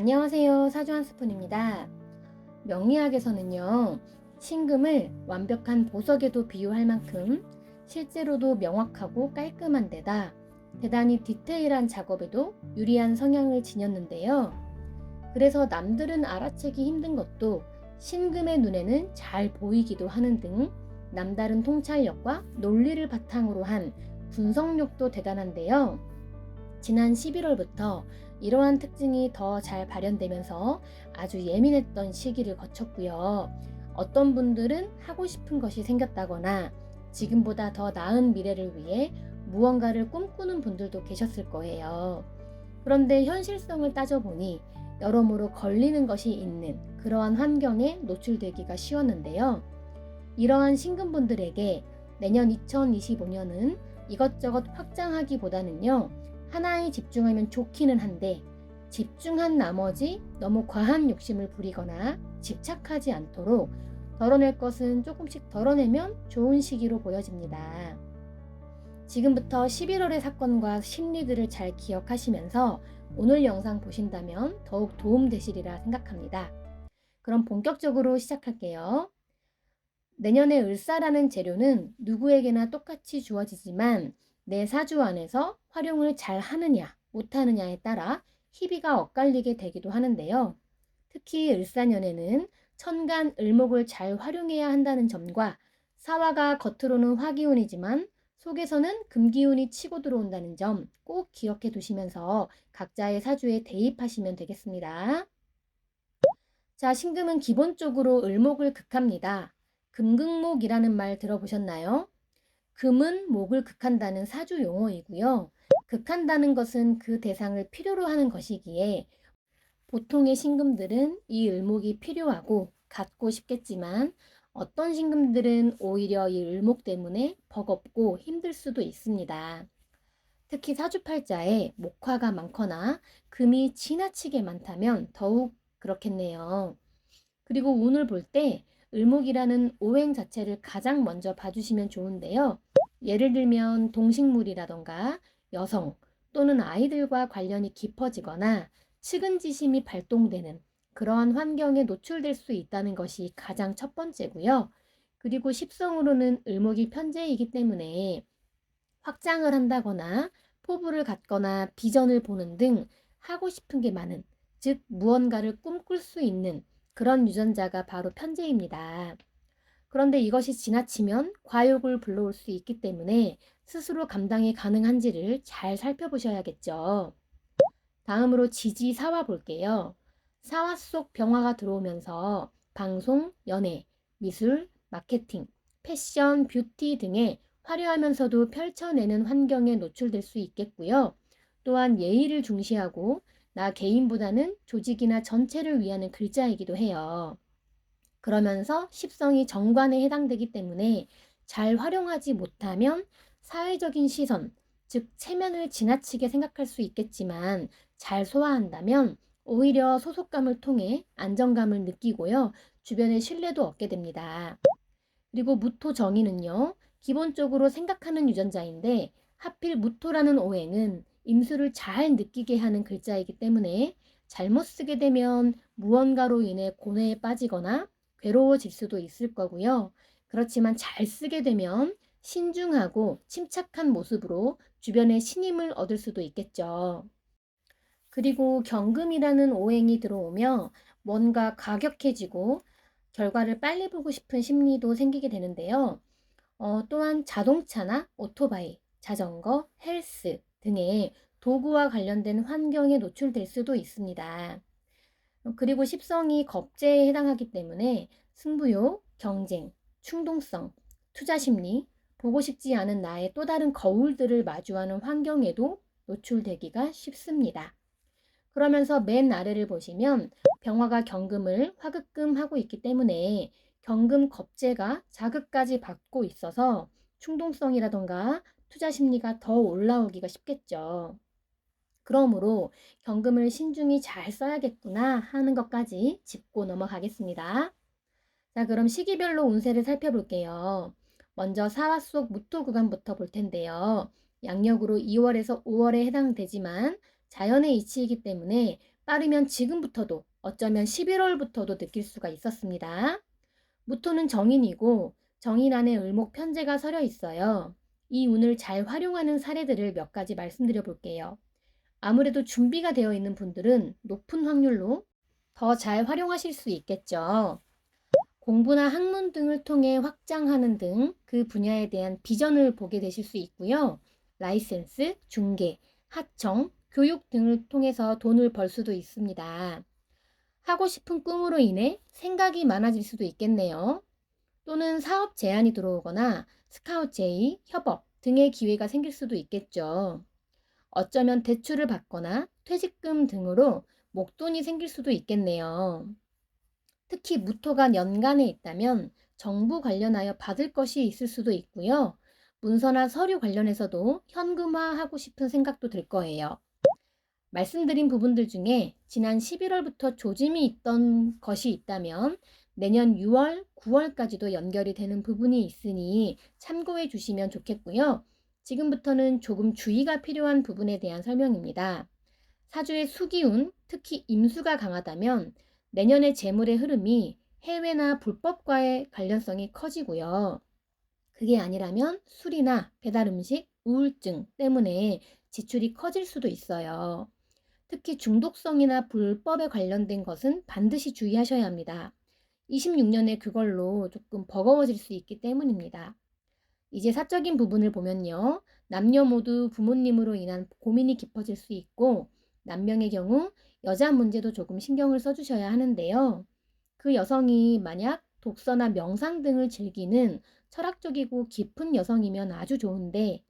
안녕하세요. 사주 한 스푼입니다. 명리학에서는요, 신금을 완벽한 보석에도 비유할 만큼 실제로도 명확하고 깔끔한 데다 대단히 디테일한 작업에도 유리한 성향을 지녔는데요. 그래서 남들은 알아채기 힘든 것도 신금의 눈에는 잘 보이기도 하는 등 남다른 통찰력과 논리를 바탕으로 한 분석력도 대단한데요. 지난 11월부터 이러한 특징이 더 잘 발현되면서 아주 예민했던 시기를 거쳤고요. 어떤 분들은 하고 싶은 것이 생겼다거나 지금보다 더 나은 미래를 위해 무언가를 꿈꾸는 분들도 계셨을 거예요. 그런데 현실성을 따져보니 여러모로 걸리는 것이 있는 그러한 환경에 노출되기가 쉬웠는데요. 이러한 신금분들에게 내년 2025년은 이것저것 확장하기보다는요, 하나에 집중하면 좋기는 한데 집중한 나머지 너무 과한 욕심을 부리거나 집착하지 않도록 덜어낼 것은 조금씩 덜어내면 좋은 시기로 보여집니다. 지금부터 11월의 사건과 심리들을 잘 기억하시면서 오늘 영상 보신다면 더욱 도움되시리라 생각합니다. 그럼 본격적으로 시작할게요. 내년의 을사라는 재료는 누구에게나 똑같이 주어지지만 내 사주 안에서 활용을 잘 하느냐 못하느냐에 따라 희비가 엇갈리게 되기도 하는데요. 특히 을사년에는 천간 을목을 잘 활용해야 한다는 점과 사화가 겉으로는 화기운이지만 속에서는 금기운이 치고 들어온다는 점 꼭 기억해 두시면서 각자의 사주에 대입하시면 되겠습니다. 자, 신금은 기본적으로 을목을 극합니다. 금극목이라는 말 들어보셨나요? 금은 목을 극한다는 사주 용어이고요. 극한다는 것은 그 대상을 필요로 하는 것이기에 보통의 신금들은 이 을목이 필요하고 갖고 싶겠지만 어떤 신금들은 오히려 이 을목 때문에 버겁고 힘들 수도 있습니다. 특히 사주팔자에 목화가 많거나 금이 지나치게 많다면 더욱 그렇겠네요. 그리고 운을 볼 때 을목이라는 오행 자체를 가장 먼저 봐주시면 좋은데요. 예를 들면 동식물이라던가 여성 또는 아이들과 관련이 깊어지거나 측은지심이 발동되는 그러한 환경에 노출될 수 있다는 것이 가장 첫 번째고요. 그리고 십성으로는 을목이 편재이기 때문에 확장을 한다거나 포부를 갖거나 비전을 보는 등 하고 싶은 게 많은, 즉 무언가를 꿈꿀 수 있는 그런 유전자가 바로 편재입니다. 그런데 이것이 지나치면 과욕을 불러올 수 있기 때문에 스스로 감당이 가능한지를 잘 살펴보셔야겠죠. 다음으로 지지사화 볼게요. 사화 속 병화가 들어오면서 방송, 연애, 미술, 마케팅, 패션, 뷰티 등의 화려하면서도 펼쳐내는 환경에 노출될 수 있겠고요. 또한 예의를 중시하고 나 개인보다는 조직이나 전체를 위하는 글자이기도 해요. 그러면서 십성이 정관에 해당되기 때문에 잘 활용하지 못하면 사회적인 시선, 즉 체면을 지나치게 생각할 수 있겠지만 잘 소화한다면 오히려 소속감을 통해 안정감을 느끼고요. 주변의 신뢰도 얻게 됩니다. 그리고 무토 정의는요. 기본적으로 생각하는 유전자인데 하필 무토라는 오행은 임수를 잘 느끼게 하는 글자이기 때문에 잘못 쓰게 되면 무언가로 인해 고뇌에 빠지거나 괴로워질 수도 있을 거고요. 그렇지만 잘 쓰게 되면 신중하고 침착한 모습으로 주변의 신임을 얻을 수도 있겠죠. 그리고 경금이라는 오행이 들어오며 뭔가 가격해지고 결과를 빨리 보고 싶은 심리도 생기게 되는데요. 또한 자동차나 오토바이, 자전거, 헬스 등의 도구와 관련된 환경에 노출될 수도 있습니다. 그리고 십성이 겁재에 해당하기 때문에 승부욕, 경쟁, 충동성, 투자 심리, 보고 싶지 않은 나의 또 다른 거울들을 마주하는 환경에도 노출되기가 쉽습니다. 그러면서 맨 아래를 보시면 병화가 경금을 화급금하고 있기 때문에 경금 겁재가 자극까지 받고 있어서 충동성이라던가 투자 심리가 더 올라오기가 쉽겠죠. 그러므로 경금을 신중히 잘 써야겠구나 하는 것까지 짚고 넘어가겠습니다. 자, 그럼 시기별로 운세를 살펴볼게요. 먼저 사화 속 무토 구간부터 볼 텐데요. 양력으로 2월에서 5월에 해당되지만 자연의 이치이기 때문에 빠르면 지금부터도, 어쩌면 11월부터도 느낄 수가 있었습니다. 무토는 정인이고 정인 안에 을목 편제가 서려 있어요. 이 운을 잘 활용하는 사례들을 몇 가지 말씀드려 볼게요. 아무래도 준비가 되어 있는 분들은 높은 확률로 더 잘 활용하실 수 있겠죠. 공부나 학문 등을 통해 확장하는 등 그 분야에 대한 비전을 보게 되실 수 있고요. 라이센스, 중개, 하청, 교육 등을 통해서 돈을 벌 수도 있습니다. 하고 싶은 꿈으로 인해 생각이 많아질 수도 있겠네요. 또는 사업 제안이 들어오거나 스카우트 제의, 협업 등의 기회가 생길 수도 있겠죠. 어쩌면 대출을 받거나 퇴직금 등으로 목돈이 생길 수도 있겠네요. 특히 무토가 연간에 있다면 정부 관련하여 받을 것이 있을 수도 있고요. 문서나 서류 관련해서도 현금화하고 싶은 생각도 들 거예요. 말씀드린 부분들 중에 지난 11월부터 조짐이 있던 것이 있다면 내년 6월, 9월까지도 연결이 되는 부분이 있으니 참고해 주시면 좋겠고요. 지금부터는 조금 주의가 필요한 부분에 대한 설명입니다. 사주의 수기운, 특히 임수가 강하다면 내년의 재물의 흐름이 해외나 불법과의 관련성이 커지고요. 그게 아니라면 술이나 배달 음식, 우울증 때문에 지출이 커질 수도 있어요. 특히 중독성이나 불법에 관련된 것은 반드시 주의하셔야 합니다. 26년에 그걸로 조금 버거워질 수 있기 때문입니다. 이제 사적인 부분을 보면요. 남녀 모두 부모님으로 인한 고민이 깊어질 수 있고 남명의 경우 여자 문제도 조금 신경을 써주셔야 하는데요. 그 여성이 만약 독서나 명상 등을 즐기는 철학적이고 깊은 여성이면 아주 좋은데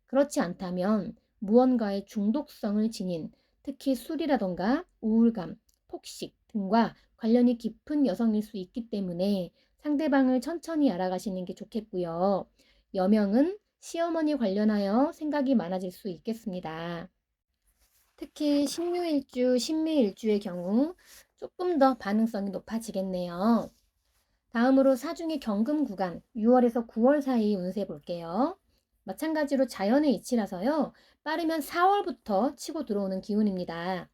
그렇지 않다면 무언가의 중독성을 지닌 특히 술이라던가 우울감, 폭식 등과 관련이 깊은 여성일 수 있기 때문에 상대방을 천천히 알아가시는 게 좋겠고요. 여명은 시어머니 관련하여 생각이 많아질 수 있겠습니다. 특히 신묘일주, 신미일주의 경우 조금 더 반응성이 높아지겠네요. 다음으로 사중의 경금 구간 6월에서 9월 사이 운세 볼게요. 마찬가지로 자연의 이치라서요. 빠르면 4월부터 치고 들어오는 기운입니다.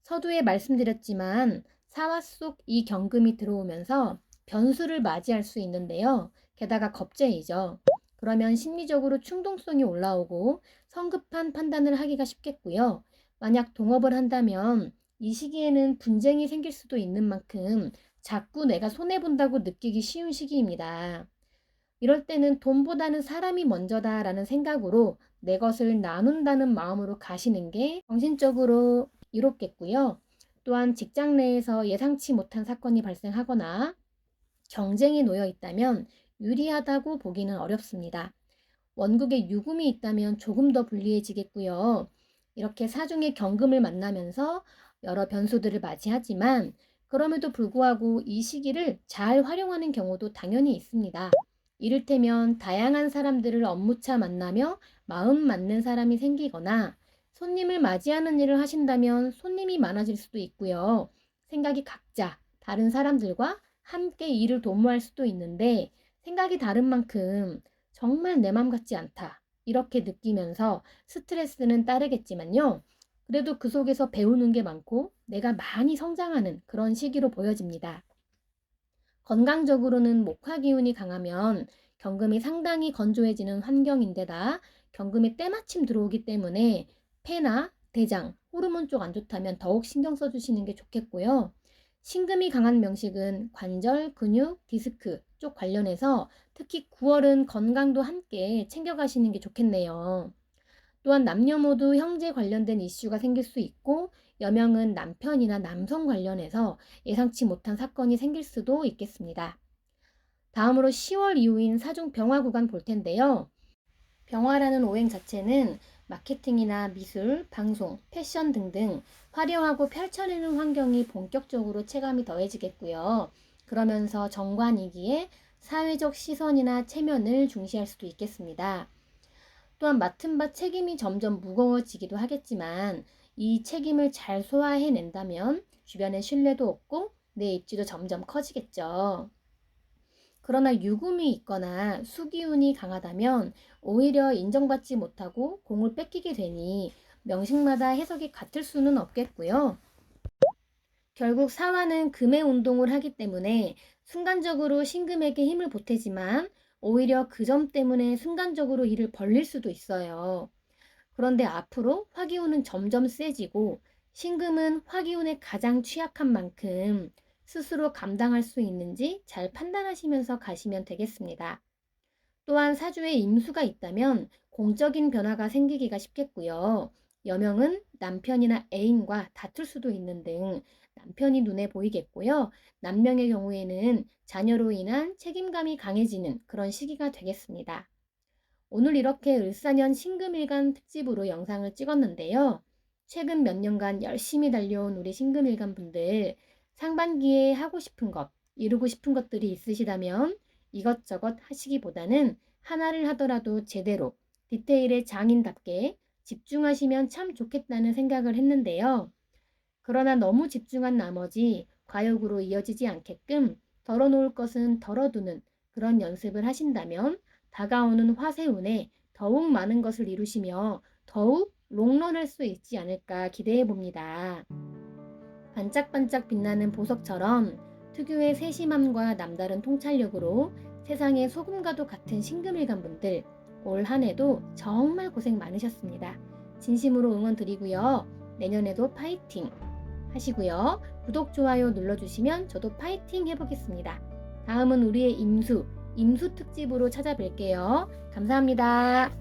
서두에 말씀드렸지만 사화 속 이 경금이 들어오면서 변수를 맞이할 수 있는데요. 게다가 겁재이죠. 그러면 심리적으로 충동성이 올라오고 성급한 판단을 하기가 쉽겠고요. 만약 동업을 한다면 이 시기에는 분쟁이 생길 수도 있는 만큼 자꾸 내가 손해본다고 느끼기 쉬운 시기입니다. 이럴 때는 돈보다는 사람이 먼저다라는 생각으로 내 것을 나눈다는 마음으로 가시는 게 정신적으로 이롭겠고요. 또한 직장 내에서 예상치 못한 사건이 발생하거나 경쟁이 놓여 있다면 유리하다고 보기는 어렵습니다. 원국에 유금이 있다면 조금 더 불리해지겠고요. 이렇게 사중의 경금을 만나면서 여러 변수들을 맞이하지만 그럼에도 불구하고 이 시기를 잘 활용하는 경우도 당연히 있습니다. 이를테면 다양한 사람들을 업무차 만나며 마음 맞는 사람이 생기거나 손님을 맞이하는 일을 하신다면 손님이 많아질 수도 있고요. 생각이 각자 다른 사람들과 함께 일을 도모할 수도 있는데 생각이 다른 만큼 정말 내 맘 같지 않다. 이렇게 느끼면서 스트레스는 따르겠지만요. 그래도 그 속에서 배우는 게 많고 내가 많이 성장하는 그런 시기로 보여집니다. 건강적으로는 목화 기운이 강하면 경금이 상당히 건조해지는 환경인데다 경금이 때마침 들어오기 때문에 폐나 대장, 호르몬 쪽 안 좋다면 더욱 신경 써주시는 게 좋겠고요. 신금이 강한 명식은 관절, 근육, 디스크 쪽 관련해서 특히 9월은 건강도 함께 챙겨가시는 게 좋겠네요. 또한 남녀 모두 형제 관련된 이슈가 생길 수 있고 여명은 남편이나 남성 관련해서 예상치 못한 사건이 생길 수도 있겠습니다. 다음으로 10월 이후인 사중 병화 구간 볼 텐데요. 병화라는 오행 자체는 마케팅이나 미술, 방송, 패션 등등 화려하고 펼쳐내는 환경이 본격적으로 체감이 더해지겠고요. 그러면서 정관이기에 사회적 시선이나 체면을 중시할 수도 있겠습니다. 또한 맡은 바 책임이 점점 무거워지기도 하겠지만 이 책임을 잘 소화해낸다면 주변의 신뢰도 얻고 내 입지도 점점 커지겠죠. 그러나 유금이 있거나 수기운이 강하다면 오히려 인정받지 못하고 공을 뺏기게 되니 명식마다 해석이 같을 수는 없겠고요. 결국 사화는 금의 운동을 하기 때문에 순간적으로 신금에게 힘을 보태지만 오히려 그 점 때문에 순간적으로 일을 벌릴 수도 있어요. 그런데 앞으로 화기운은 점점 세지고 신금은 화기운에 가장 취약한 만큼 스스로 감당할 수 있는지 잘 판단하시면서 가시면 되겠습니다. 또한 사주에 임수가 있다면 공적인 변화가 생기기가 쉽겠고요. 여명은 남편이나 애인과 다툴 수도 있는 등 남편이 눈에 보이겠고요. 남명의 경우에는 자녀로 인한 책임감이 강해지는 그런 시기가 되겠습니다. 오늘 이렇게 을사년 신금일간 특집으로 영상을 찍었는데요. 최근 몇 년간 열심히 달려온 우리 신금일간 분들 상반기에 하고 싶은 것, 이루고 싶은 것들이 있으시다면 이것저것 하시기보다는 하나를 하더라도 제대로 디테일에 장인답게 집중하시면 참 좋겠다는 생각을 했는데요. 그러나 너무 집중한 나머지 과욕으로 이어지지 않게끔 덜어놓을 것은 덜어두는 그런 연습을 하신다면 다가오는 화세운에 더욱 많은 것을 이루시며 더욱 롱런할 수 있지 않을까 기대해 봅니다. 반짝반짝 빛나는 보석처럼 특유의 세심함과 남다른 통찰력으로 세상의 소금과도 같은 신금일간 분들 올 한해도 정말 고생 많으셨습니다. 진심으로 응원 드리고요. 내년에도 파이팅 하시고요. 구독, 좋아요 눌러주시면 저도 파이팅 해보겠습니다. 다음은 우리의 임수 특집으로 찾아뵐게요. 감사합니다.